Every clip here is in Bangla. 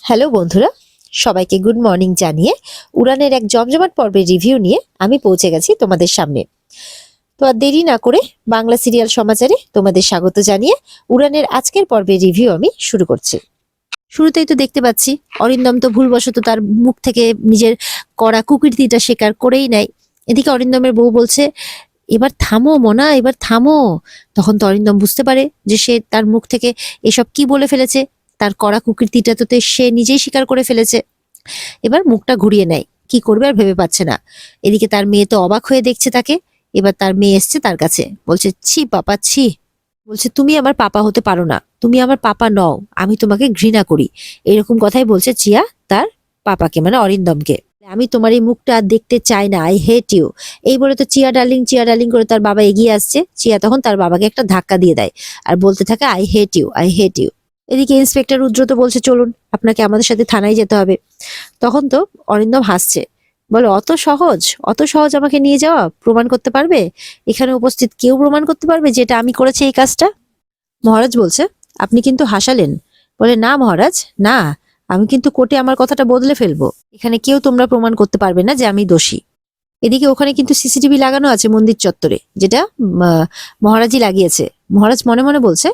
হ্যালো বন্ধুরা, সবাইকে গুড মর্নিং জানিয়ে উড়ানের এক জমজমাট পর্বের রিভিউ নিয়ে আমি পৌঁছে গেছি তোমাদের সামনে। তো আর দেরি না করে বাংলা সিরিয়াল সমাচারে তোমাদের স্বাগত জানিয়ে উড়ানের আজকের পর্বের রিভিউ আমি শুরু করছি। শুরুতেই তো দেখতে পাচ্ছি অরিন্দম তো ভুলবশত তার মুখ থেকে নিজের করা কুকীর্তিটা স্বীকার করেই নেয়। এদিকে অরিন্দমের বউ বলছে, এবার থামো মোনা, এবার থামো। তখন তো অরিন্দম বুঝতে পারে যে সে তার মুখ থেকে এসব কি বলে ফেলেছে, তার করা কুকীর্তিটা তো সে নিজেই স্বীকার করে ফেলেছে। এবার মুখটা ঘুরিয়ে নেয়, কি করবে আর ভেবে পাচ্ছে না। এদিকে তার মেয়ে তো অবাক হয়ে দেখছে তাকে। এবার তার মেয়ে এসছে তার কাছে, বলছে ছি পাপা ছি। বলছে তুমি আমার পাপা হতে পারো না, তুমি আমার পাপা নও, আমি তোমাকে ঘৃণা করি। এরকম কথাই বলছে চিয়া তার পাপাকে, মানে অরিন্দমকে। আমি তোমার এই মুখটা আর দেখতে চাই না, আই হেট ইউ। এই বলে তো চিয়া ডার্লিং করে তার বাবা এগিয়ে আসছে। চিয়া তখন তার বাবাকে একটা ধাক্কা দিয়ে দেয় আর বলতে থাকে I hate you, I hate you. এদিকে ইন্সপেক্টর রুদ্র তো বলছে চলুন আপনাকে আমাদের সাথে থানায় যেতে হবে। তখন তো অরিন্দম হাসছে, বলে অত সহজ আমাকে নিয়ে যাওয়া, প্রমাণ করতে পারবে? এখানে উপস্থিত কেউ প্রমাণ করতে পারবে যেটা আমি করেছি এই কাজটা? মহারাজ বলছে, আপনি কিন্তু হাসালেন। বলে না মহারাজ, না, আমি কিন্তু কোর্টে আমার কথাটা বদলে ফেলবো। এখানে কেউ তোমরা প্রমাণ করতে পারবে না যে আমি দোষী। এদিকে ওখানে কিন্তু সিসিটিভি লাগানো আছে মন্দির চত্বরে, যেটা মহারাজই লাগিয়েছে। মহারাজ মনে মনে বলছে,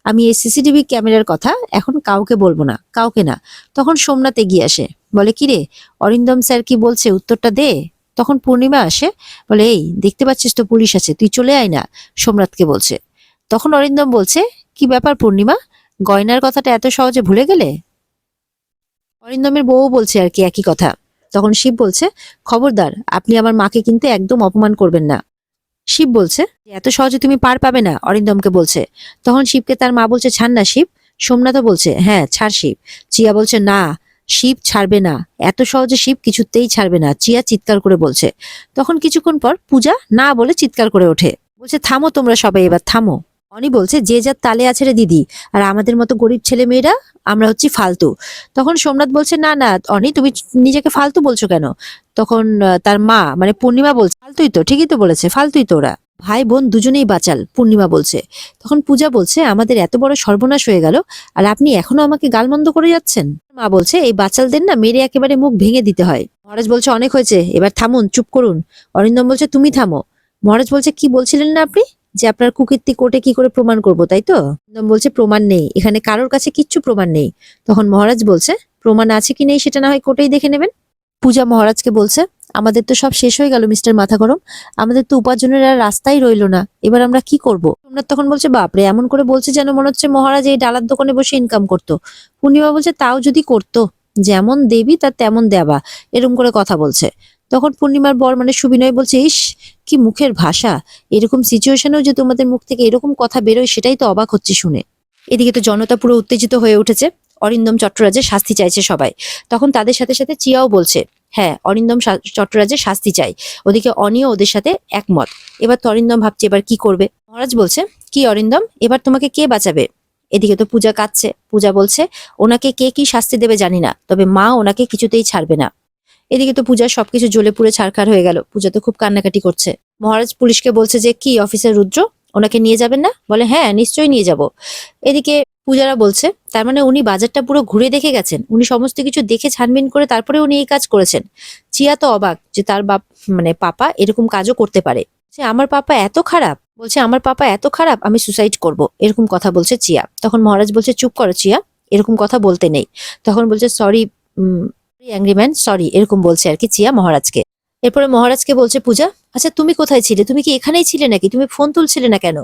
আমি এই সিসিটিভি ক্যামেরার কথা এখন কাউকে বলবো না, কাউকে না। তখন সোমনাথ এগিয়ে আসে, বলে কিরে অরিন্দম স্যার কি বলছে উত্তরটা দে। তখন পূর্ণিমা আসে, বলে এই দেখতে পাচ্ছিস তো পুলিশ আছে, তুই চলে আয় না, সোমনাথকে বলছে। তখন অরিন্দম বলছে, কি ব্যাপার পূর্ণিমা, গয়নার কথাটা এত সহজে ভুলে গেলে? অরিন্দমের বউ বলছে আর কি একই কথা। তখন শিব বলছে, খবরদার আপনি আমার মাকে কিন্তু একদম অপমান করবেন না। শিব বলছে, এত সহজে তুমি পার পাবে না, অরিন্দমকে বলছে। তখন শিবকে তার মা বলছে, ছাড় না শিব। সোমনাথও বলছে, হ্যাঁ ছাড় শিব। চিয়া বলছে, না শিব ছাড়বে না, এত সহজে শিব কিছুতেই ছাড়বে না, চিয়া চিৎকার করে বলছে। তখন কিছুক্ষণ পর পূজা না বলে চিৎকার করে ওঠে, বলছে থামো তোমরা সবাই, এবার থামো। অনি বলছে, যে যার তালে আছে রে দিদি, আর আমাদের মতো গরিব ছেলে মেয়েরা আমরা হচ্ছি ফালতু। তখন সোমনাথ বলছে, না না অনি, তুমি নিজেকে ফালতু বলছো কেন? তখন তার মা মানে পূর্ণিমা বলছে, ফালতুই তো, ঠিকই তো বলেছে, ফালতুই তো ওরা, ভাই বোন দুজনেই বাচাল, পূর্ণিমা বলছে। তখন পূজা বলছে, আমাদের এত বড় সর্বনাশ হয়ে গেল আর আপনি এখনো আমাকে গালমন্দ করে যাচ্ছেন। মা বলছে, এই বাচালদের না মেরে একেবারে মুখ ভেঙে দিতে হয়। মহারাজ বলছে, অনেক হয়েছে, এবার থামুন, চুপ করুন। অরিন্দম বলছে, তুমি থামো। মহারাজ বলছে, কি বলছিলেন না আপনি, যে আপনার কুকীর্তি কোর্টে কি করে প্রমাণ করবো, তাই তো? অরিন্দম বলছে, প্রমাণ নেই, এখানে কারোর কাছে কিচ্ছু প্রমাণ নেই। তখন মহারাজ বলছে, প্রমাণ আছে কি নেই সেটা না হয় কোর্টেই দেখে নেবেন। পূজা মহারাজকে বলছে, আমাদের তো সব শেষ হয়ে গেল মিস্টার মাথা গরম, আমাদের তো উপার্জনের আর রাস্তাই রইলো না, এবার আমরা কি করব? সোমনাথ তখন বলছে, বাপরে, এমন করে বলছে যেন মনে হচ্ছে মহারাজ এই ডালার দোকানে বসে ইনকাম করতো। পূর্ণিমা বলছে, তাও যদি করতো, যেমন দেবী তার তেমন দেবা, এরকম করে কথা বলছে। তখন পূর্ণিমার বর মানে সুবিনয় বলছে, ইস কি মুখের ভাষা, এরকম সিচুয়েশনেও যে তোমাদের মুখ থেকে এরকম কথা বেরোয় সেটাই তো অবাক হচ্ছে শুনে। এদিকে তো জনতা পুরো উত্তেজিত হয়ে উঠেছে, অরিন্দম চট্টরাজের শাস্তি চাইছে সবাই। তখন তাদের সাথে সাথে চিয়াও বলছে, হ্যাঁ অরিন্দম চট্টরাজের শাস্তি চাই। ওদিকে অনিও ওদের সাথে একমত। এবার তো অরিন্দম ভাবছে এবার কি করবে। মহারাজ বলছে, কি অরিন্দম, এবার তোমাকে কে বাঁচাবে? এদিকে তো পূজা কাঁদছে। পূজা বলছে, ওনাকে কে কি শাস্তি দেবে জানি না, তবে মা ওনাকে কিছুতেই ছাড়বে না। এদিকে তো পূজার সবকিছু জ্বলে পুড়ে ছারখার হয়ে গেল, পূজা তো খুব কান্নাকাটি করছে। মহারাজ পুলিশকে বলছে যে, কি অফিসার রুদ্র, ওনাকে নিয়ে যাবেন না? বলে, হ্যাঁ নিশ্চয়ই নিয়ে যাব। এদিকে পূজারা বলছে, তার মানে উনি বাজারটা পুরো ঘুরে দেখে গেছেন, উনি সমস্ত কিছু দেখে ছানবিন করে তারপরে উনি এই কাজ করেছেন। চিয়া তো অবাক যে তার বাপ মানে পাপা এরকম কাজও করতে পারে। যে আমার পাপা এত খারাপ, বলছে আমার পাপা এত খারাপ, আমি সুসাইড করব, এরকম কথা বলছে চিয়া। তখন মহারাজ বলছে, চুপ করো চিয়া, এরকম কথা বলতে নেই। তখন বলছে, সরি অ্যাংরি ম্যান, সরি, এরকম বলছে আর কি চিয়া মহারাজকে। এরপরে মহারাজকে বলছে পূজা, আচ্ছা তুমি কোথায় ছিলে, তুমি কি এখানেই ছিলে নাকি, তুমি ফোন তুলছিলে না কেন?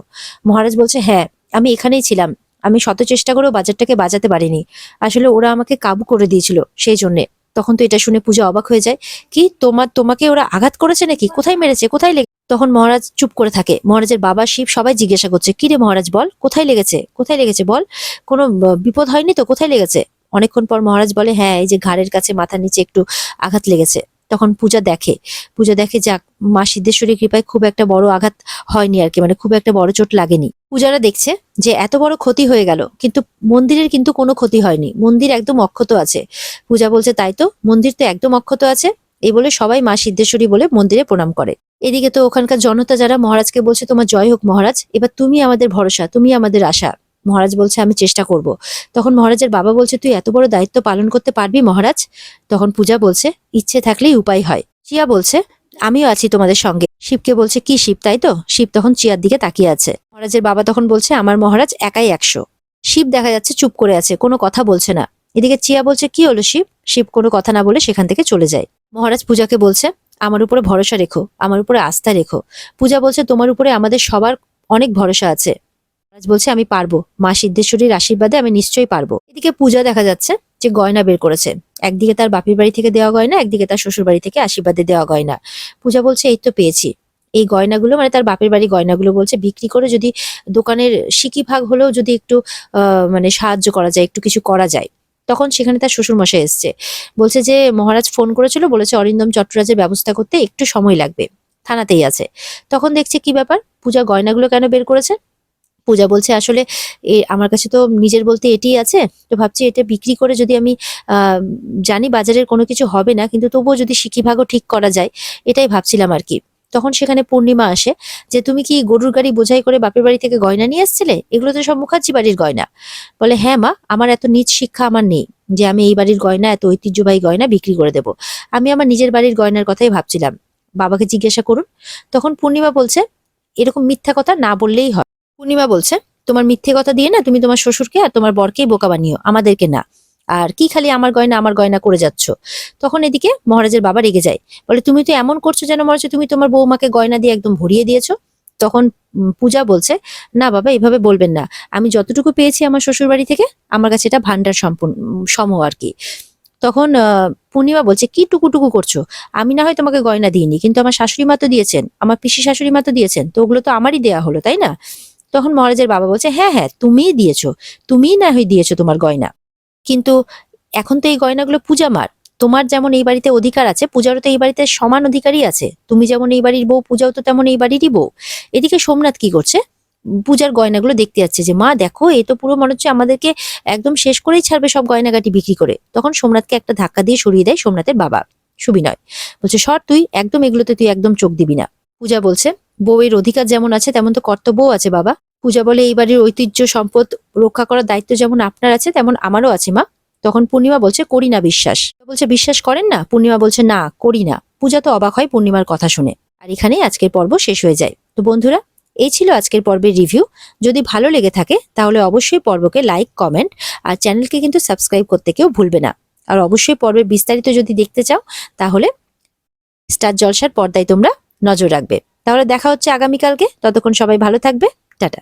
মহারাজ বলছে, হ্যাঁ আমি এখানেই ছিলাম, আমি শত চেষ্টা করেও বাজারটাকে বাজাতে পারিনি, আসলে ওরা আমাকে কাবু করে দিয়েছিল সেই জন্যে। তখন তো এটা শুনে পূজা অবাক হয়ে যায়, কি তোমাকে ওরা আঘাত করেছে নাকি, কোথায় মেরেছে, কোথায় লেগে? তখন মহারাজ চুপ করে থাকে। মহারাজের বাবা শিব সবাই জিজ্ঞাসা করছে, কি রে মহারাজ বল, কোথায় লেগেছে, কোথায় লেগেছে বল, কোনো বিপদ হয়নি তো, কোথায় লেগেছে? অনেকক্ষণ পর মহারাজ বলে, হ্যাঁ এই যে ঘাড়ের কাছে মাথার নিচে একটু আঘাত লেগেছে। তখন পূজা দেখে যাক মা সিদ্ধেশ্বরীর কৃপায় খুব একটা বড় আঘাত হয়নি আর কি, মানে খুব একটা বড় চোট লাগেনি। পূজারা দেখছে যে এত বড় ক্ষতি হয়ে গেল, কিন্তু মন্দিরের কিন্তু কোনো ক্ষতি হয়নি, মন্দির একদম অক্ষত আছে। পূজা বলছে, তাই তো, মন্দির তো একদম অক্ষত আছে। এই বলে সবাই মা সিদ্ধেশ্বরী বলে মন্দিরে প্রণাম করে। এদিকে তো ওখানকার জনতা যারা মহারাজকে বলছে, তোমার জয় হোক মহারাজ, এবার তুমি আমাদের ভরসা, তুমি আমাদের আশা। মহারাজ বলছে আমি চেষ্টা করব। তখন মহারাজের বাবা বলছে তুই এত বড় দায়িত্ব পালন করতে পারবি মহারাজ? তখন পূজা বলছে ইচ্ছে থাকলেই উপায় হয়। চিয়া বলছে আমিও আছি তোমাদের সঙ্গে। শিবকে বলছে কি শিব, তাই তো? শিব তখন চিয়ার দিকে তাকিয়ে আছে। মহারাজের বাবা তখন বলছে আমার মহারাজ একাই 100। শিব দেখা যাচ্ছে চুপ করে আছে, কোনো কথা বলছে না। এদিকে চিয়া বলছে কি হলো শিব? শিব কোনো কথা না বলে সেখান থেকে চলে যায়। মহারাজ পূজাকে বলছে আমার উপরে ভরসা রেখো, আমার উপরে আস্থা রেখো। পূজা বলছে তোমার উপরে আমাদের সবার অনেক ভরসা আছে। মহারাজ বলছে আমি পারবো, মা সিদ্ধেশ্বরীর আশীর্বাদে আমি নিশ্চয়ই পারবো। এদিকে পূজা দেখা যাচ্ছে যে গয়না বের করেছে। একদিকে তার বাপের বাড়ি থেকে দেওয়া গয়না, একদিকে তার শ্বশুর বাড়ি থেকে আশীর্বাদে দেওয়া গয়না। পূজা বলছে এই তো পেয়েছি। এই গয়নাগুলো মানে তার বাপের বাড়ি গয়নাগুলো বলছে বিক্রি করে যদি দোকানের সিকি ভাগ হলেও যদি একটু মানে সাহায্য করা যায়, একটু কিছু করা যায়। তখন সেখানে তার শ্বশুর মশাই এসছে, বলছে যে মহারাজ ফোন করেছিল, বলেছে অরিন্দম চট্টরাজের ব্যবস্থা করতে একটু সময় লাগবে, থানাতেই আছে। তখন দেখছে কি ব্যাপার, পূজা গয়নাগুলো কেন বের করেছে। পূজা বলছে আসলে আমার কাছে তো নিজের বলতে এটিই আছে, তো ভাবছি এটা বিক্রি করে যদি আমি আহ জানি বাজারের কোনো কিছু হবে না, কিন্তু তবুও যদি সিকিভাগও ঠিক করা যায়, এটাই ভাবছিলাম আর কি। তখন সেখানে পূর্ণিমা আসে, যে তুমি কি গরুর গাড়ি বোঝাই করে বাপের বাড়ি থেকে গয়না নিয়ে এসেছিলে? এগুলো তো সব মুখার্জি বাড়ির গয়না। বলে হ্যাঁ মা, আমার এত নিজ শিক্ষা আমার নেই যে আমি এই বাড়ির গয়না, এত ঐতিহ্যবাহী গয়না বিক্রি করে দেব। আমি আমার নিজের বাড়ির গয়নার কথাই ভাবছিলাম, বাবাকে জিজ্ঞাসা করুন। তখন পূর্ণিমা বলছে এরকম মিথ্যা কথা না বললেই হয়। পূর্ণিমা বলছে তোমার মিথ্যে কথা দিয়ে না তুমি তোমার শ্বশুরকে আর তোমার বরকেই বোকা বানিও, আমাদেরকে না। আর কি খালি আমার গয়না করে যাচ্ছ। তখন এদিকে মহারাজের বাবা রেগে যায়, বলে তুমি তো এমন করছো যেন মনে হচ্ছে তুমি তোমার বৌমাকে গয়না দিয়ে একদম ভরিয়ে দিয়েছো। তখন পূজা বলছে না বাবা, এভাবে বলবেন না। আমি যতটুকু পেয়েছি আমার শ্বশুর বাড়ি থেকে, আমার কাছে এটা ভান্ডার সম্পূর্ণ সম আর কি। তখন পূর্ণিমা বলছে কি টুকুটুকু করছো? আমি না হয় তোমাকে গয়না দিইনি, কিন্তু আমার শাশুড়ি মা তো দিয়েছেন, আমার পিসি শাশুড়ি মা তো দিয়েছেন, তো ওগুলো তো আমারই দেয়া হলো, তাই না? তখন মহারাজের বাবা বলছে হ্যাঁ হ্যাঁ তুমিই দিয়েছো, তুমিই না হয় দিয়েছো তোমার গয়না, কিন্তু এখন তো এই গয়নাগুলো পূজা মার। তোমার যেমন এই বাড়িতে অধিকার আছে, পূজারও তো এই বাড়িতে সমান অধিকারই আছে। তুমি যেমন এই বাড়ির বউ, পূজাও তো তেমন এই বাড়িরই বউ। এদিকে সোমনাথ কি করছে, পূজার গয়নাগুলো দেখতে যাচ্ছে, যে মা দেখো এ তো পুরো মনে হচ্ছে আমাদেরকে একদম শেষ করেই ছাড়বে সব গয়নাগাটি বিক্রি করে। তখন সোমনাথকে একটা ধাক্কা দিয়ে সরিয়ে দেয় সোমনাথের বাবা সুবিনয়, বলছে সর তুই, একদম এগুলোতে তুই একদম চোখ দিবি না। পূজা বলছে বউয়ের অধিকার যেমন আছে তেমন তো কর্তব্যও আছে বাবা। পূজা বলে এই বাড়ির ঐতিহ্য সম্পদ রক্ষা করার দায়িত্ব যেমন আপনার আছে তেমন আমারও আছে মা। তখন পূর্ণিমা বলছে করি না বিশ্বাস। বলছে বিশ্বাস করেন না? পূর্ণিমা বলছে না করি না। পূজা তো অবাক হয় পূর্ণিমার কথা শুনে। আর এখানেই আজকের পর্ব শেষ হয়ে যায়। তো বন্ধুরা, এই ছিল আজকের পর্বের রিভিউ। যদি ভালো লেগে থাকে তাহলে অবশ্যই পর্বকে লাইক, কমেন্ট আর চ্যানেলকে কিন্তু সাবস্ক্রাইব করতে কেউ ভুলবে না। আর অবশ্যই পর্বের বিস্তারিত যদি দেখতে চাও তাহলে স্টার জলসার পর্দায় তোমরা নজর রাখবে। তাহলে দেখা হচ্ছে আগামীকালকে, ততক্ষণ সবাই ভালো থাকবে, টাটা।